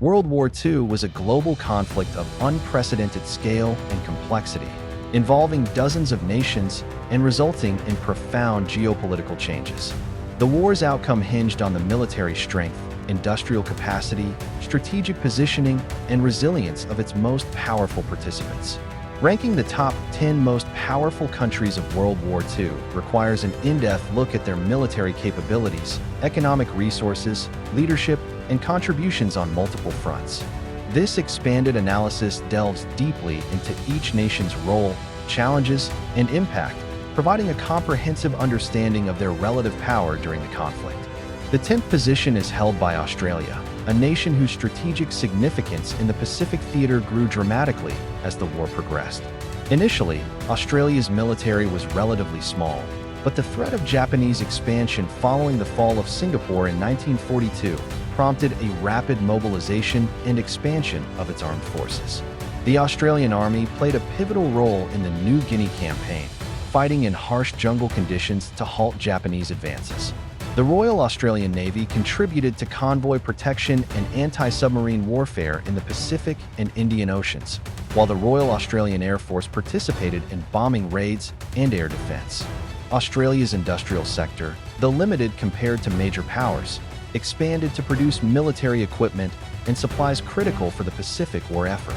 World War II was a global conflict of unprecedented scale and complexity, involving dozens of nations and resulting in profound geopolitical changes. The war's outcome hinged on the military strength, industrial capacity, strategic positioning, and resilience of its most powerful participants. Ranking the top 10 most powerful countries of World War II requires an in-depth look at their military capabilities, economic resources, leadership, and contributions on multiple fronts. This expanded analysis delves deeply into each nation's role, challenges, and impact, providing a comprehensive understanding of their relative power during the conflict. The 10th position is held by Australia, a nation whose strategic significance in the Pacific theater grew dramatically as the war progressed. Initially, Australia's military was relatively small, but the threat of Japanese expansion following the fall of Singapore in 1942 prompted a rapid mobilization and expansion of its armed forces. The Australian Army played a pivotal role in the New Guinea campaign, fighting in harsh jungle conditions to halt Japanese advances. The Royal Australian Navy contributed to convoy protection and anti-submarine warfare in the Pacific and Indian Oceans, while the Royal Australian Air Force participated in bombing raids and air defense. Australia's industrial sector, though limited compared to major powers, expanded to produce military equipment and supplies critical for the Pacific War effort.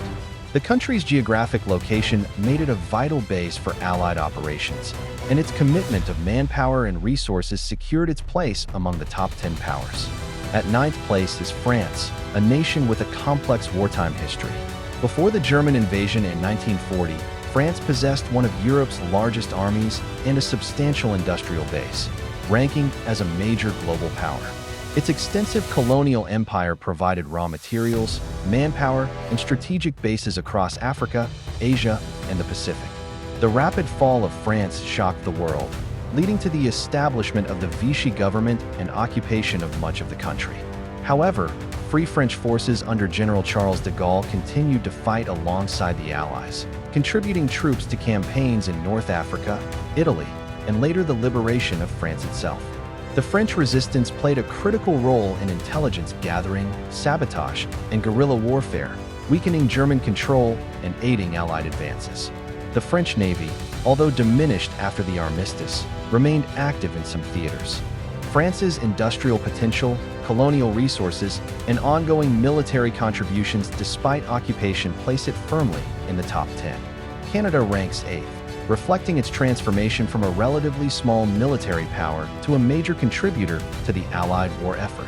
The country's geographic location made it a vital base for Allied operations, and its commitment of manpower and resources secured its place among the top 10 powers. At 9th place is France, a nation with a complex wartime history. Before the German invasion in 1940, France possessed one of Europe's largest armies and a substantial industrial base, ranking as a major global power. Its extensive colonial empire provided raw materials, manpower, and strategic bases across Africa, Asia, and the Pacific. The rapid fall of France shocked the world, leading to the establishment of the Vichy government and occupation of much of the country. However, Free French forces under General Charles de Gaulle continued to fight alongside the Allies, contributing troops to campaigns in North Africa, Italy, and later the liberation of France itself. The French resistance played a critical role in intelligence gathering, sabotage, and guerrilla warfare, weakening German control and aiding Allied advances. The French Navy, although diminished after the armistice, remained active in some theaters. France's industrial potential, colonial resources, and ongoing military contributions despite occupation place it firmly in the top 10. Canada ranks 8th, reflecting its transformation from a relatively small military power to a major contributor to the Allied war effort.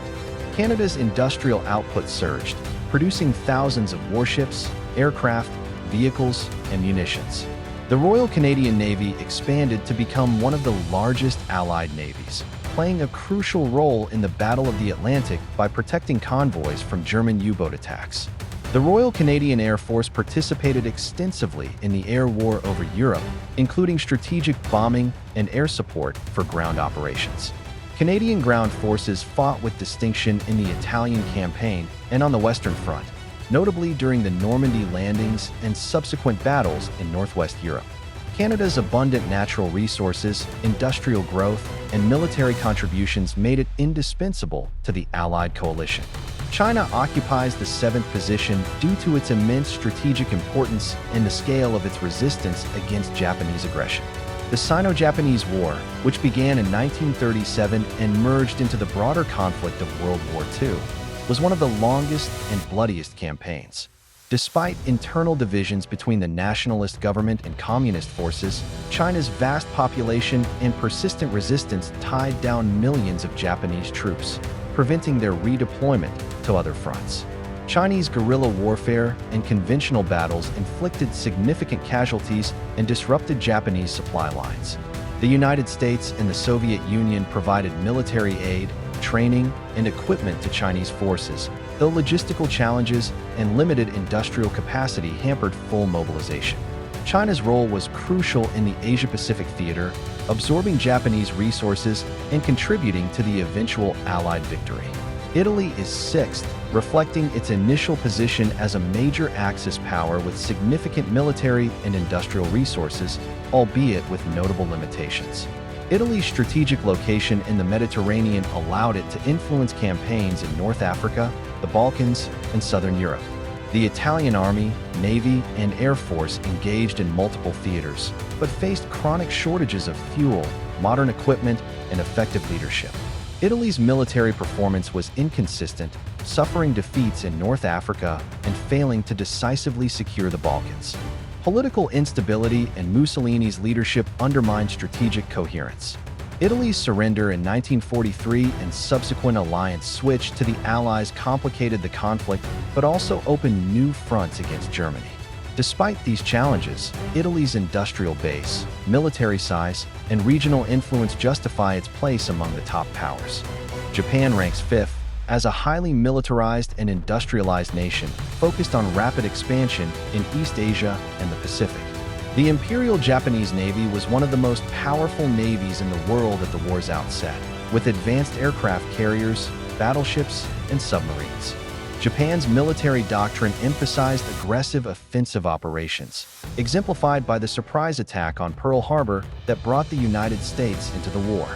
Canada's industrial output surged, producing thousands of warships, aircraft, vehicles, and munitions. The Royal Canadian Navy expanded to become one of the largest Allied navies, playing a crucial role in the Battle of the Atlantic by protecting convoys from German U-boat attacks. The Royal Canadian Air Force participated extensively in the air war over Europe, including strategic bombing and air support for ground operations. Canadian ground forces fought with distinction in the Italian campaign and on the Western Front, notably during the Normandy landings and subsequent battles in Northwest Europe. Canada's abundant natural resources, industrial growth, and military contributions made it indispensable to the Allied coalition. China occupies the 7th position due to its immense strategic importance and the scale of its resistance against Japanese aggression. The Sino-Japanese War, which began in 1937 and merged into the broader conflict of World War II, was one of the longest and bloodiest campaigns. Despite internal divisions between the nationalist government and communist forces, China's vast population and persistent resistance tied down millions of Japanese troops, preventing their redeployment to other fronts. Chinese guerrilla warfare and conventional battles inflicted significant casualties and disrupted Japanese supply lines. The United States and the Soviet Union provided military aid, training, and equipment to Chinese forces, though logistical challenges and limited industrial capacity hampered full mobilization. China's role was crucial in the Asia-Pacific theater, absorbing Japanese resources and contributing to the eventual Allied victory. Italy is 6th, reflecting its initial position as a major Axis power with significant military and industrial resources, albeit with notable limitations. Italy's strategic location in the Mediterranean allowed it to influence campaigns in North Africa, the the Balkans, and southern Europe. The Italian Army, Navy, and Air Force engaged in multiple theaters, but faced chronic shortages of fuel, modern equipment, and effective leadership. Italy's military performance was inconsistent, suffering defeats in North Africa and failing to decisively secure the Balkans. Political instability and Mussolini's leadership undermined strategic coherence. Italy's surrender in 1943 and subsequent alliance switch to the Allies complicated the conflict but also opened new fronts against Germany. Despite these challenges, Italy's industrial base, military size, and regional influence justify its place among the top powers. Japan ranks fifth, as a highly militarized and industrialized nation focused on rapid expansion in East Asia and the Pacific. The Imperial Japanese Navy was one of the most powerful navies in the world at the war's outset, with advanced aircraft carriers, battleships, and submarines. Japan's military doctrine emphasized aggressive offensive operations, exemplified by the surprise attack on Pearl Harbor that brought the United States into the war.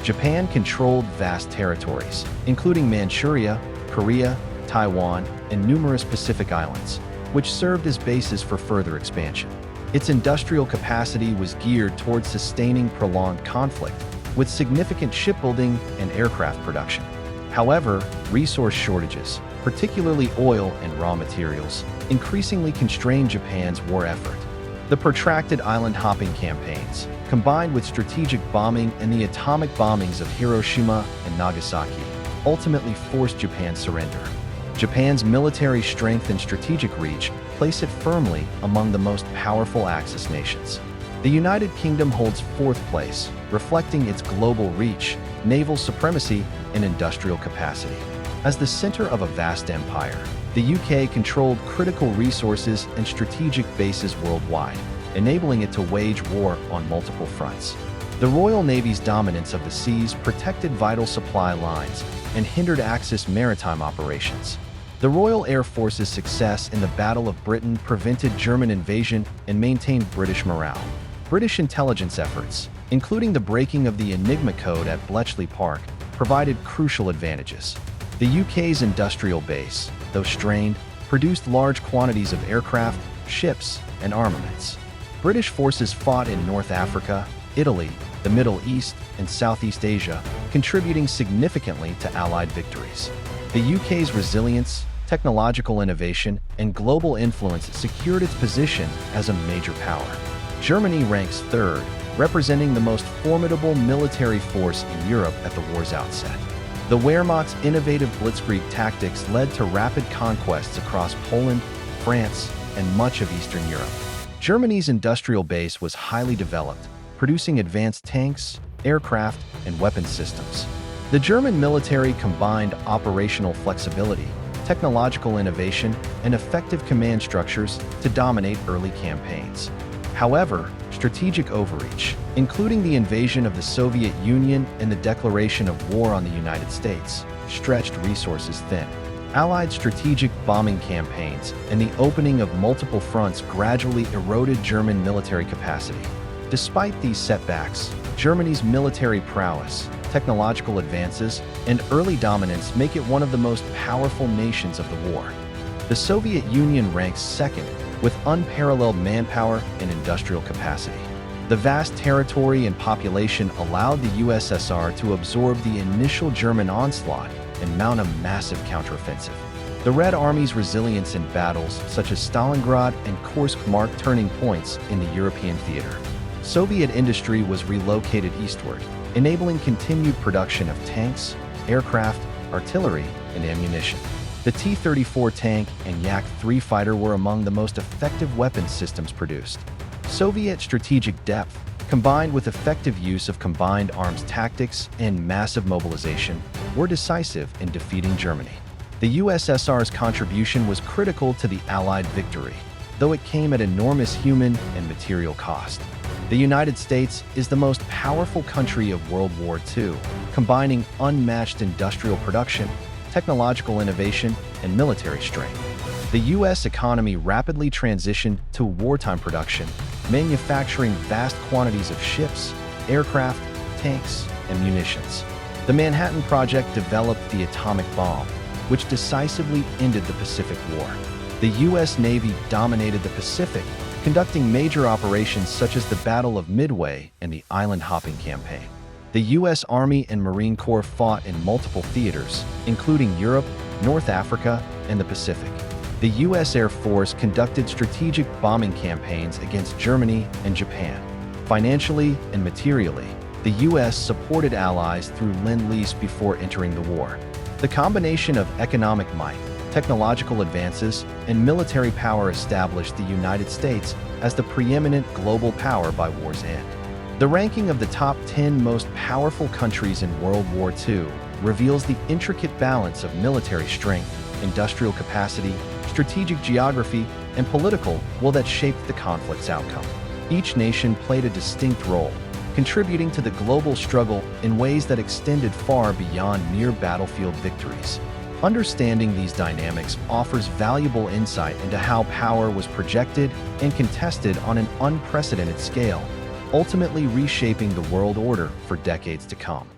Japan controlled vast territories, including Manchuria, Korea, Taiwan, and numerous Pacific islands, which served as bases for further expansion. Its industrial capacity was geared towards sustaining prolonged conflict, with significant shipbuilding and aircraft production. However, resource shortages, particularly oil and raw materials, increasingly constrained Japan's war effort. The protracted island-hopping campaigns, combined with strategic bombing and the atomic bombings of Hiroshima and Nagasaki, ultimately forced Japan's surrender. Japan's military strength and strategic reach place it firmly among the most powerful Axis nations. The United Kingdom holds fourth place, reflecting its global reach, naval supremacy, and industrial capacity. As the center of a vast empire, the UK controlled critical resources and strategic bases worldwide, enabling it to wage war on multiple fronts. The Royal Navy's dominance of the seas protected vital supply lines and hindered Axis maritime operations. The Royal Air Force's success in the Battle of Britain prevented German invasion and maintained British morale. British intelligence efforts, including the breaking of the Enigma Code at Bletchley Park, provided crucial advantages. The UK's industrial base, though strained, produced large quantities of aircraft, ships, and armaments. British forces fought in North Africa, Italy, the Middle East, and Southeast Asia, contributing significantly to Allied victories. The UK's resilience, technological innovation, and global influence secured its position as a major power. Germany ranks third, representing the most formidable military force in Europe at the war's outset. The Wehrmacht's innovative blitzkrieg tactics led to rapid conquests across Poland, France, and much of Eastern Europe. Germany's industrial base was highly developed, producing advanced tanks, aircraft, and weapons systems. The German military combined operational flexibility, technological innovation, and effective command structures to dominate early campaigns. However, strategic overreach, including the invasion of the Soviet Union and the declaration of war on the United States, stretched resources thin. Allied strategic bombing campaigns and the opening of multiple fronts gradually eroded German military capacity. Despite these setbacks, Germany's military prowess, technological advances, and early dominance make it one of the most powerful nations of the war. The Soviet Union ranks second, with unparalleled manpower and industrial capacity. The vast territory and population allowed the USSR to absorb the initial German onslaught and mount a massive counteroffensive. The Red Army's resilience in battles such as Stalingrad and Kursk marked turning points in the European theater. Soviet industry was relocated eastward, enabling continued production of tanks, aircraft, artillery, and ammunition. The T-34 tank and Yak-3 fighter were among the most effective weapons systems produced. Soviet strategic depth, combined with effective use of combined arms tactics and massive mobilization, were decisive in defeating Germany. The USSR's contribution was critical to the Allied victory, though it came at enormous human and material cost. The United States is the most powerful country of World War II, combining unmatched industrial production, technological innovation, and military strength. The U.S. economy rapidly transitioned to wartime production, manufacturing vast quantities of ships, aircraft, tanks, and munitions. The Manhattan Project developed the atomic bomb, which decisively ended the Pacific War. The U.S. Navy dominated the Pacific, conducting major operations such as the Battle of Midway and the Island Hopping Campaign. The U.S. Army and Marine Corps fought in multiple theaters, including Europe, North Africa, and the Pacific. The U.S. Air Force conducted strategic bombing campaigns against Germany and Japan. Financially and materially, the U.S. supported allies through Lend-Lease before entering the war. The combination of economic might, technological advances, and military power established the United States as the preeminent global power by war's end. The ranking of the top 10 most powerful countries in World War II reveals the intricate balance of military strength, industrial capacity, strategic geography, and political will that shaped the conflict's outcome. Each nation played a distinct role, contributing to the global struggle in ways that extended far beyond mere battlefield victories. Understanding these dynamics offers valuable insight into how power was projected and contested on an unprecedented scale, ultimately reshaping the world order for decades to come.